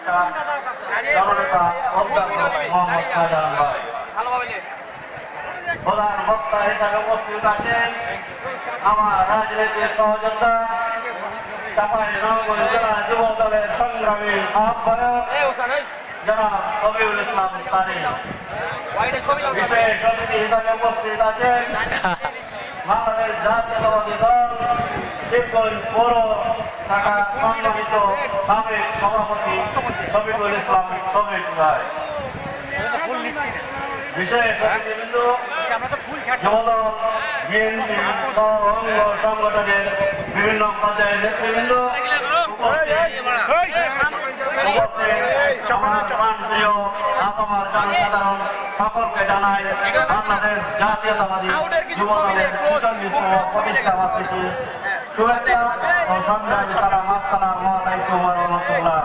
উপদেষ্টা জননেতা অধ্যাপক মোহাম্মদ শাহজাহান ভাই। প্রধান বক্তা হিসাবে উপস্থিত আছেন আমার রাজনৈতিক সহযোদ্ধা চাঁপাইনবাবগঞ্জ জেলা যুব দলের সংগ্রামী আহ্বায়ক জনাব রবিউল ইসলাম তারিক। বিশেষ অতিথি হিসাবে উপস্থিত আছেন বাংলাদেশ জাতীয়তাবাদী দল শিবগঞ্জ পৌর শাখা সম্মানিত সাবেক সভাপতি শফিকুল ইসলাম শফিক ভাই। বিশেষ অতিথিবৃন্দ যুবদল বিএনপি সহ অঙ্গ সংগঠনের বিভিন্ন পর্যায়ের নেতৃবৃন্দ জনসাধারণ সকলকে জানাই বাংলাদেশ জাতীয়তাবাদী যুব দলের ৪৪তম প্রতিষ্ঠা বার্ষিকী শুভেচ্ছা ও সংগ্রামী সালাম। আসসালামু আলাইকুম ওয়া রাহমাতুল্লাহ।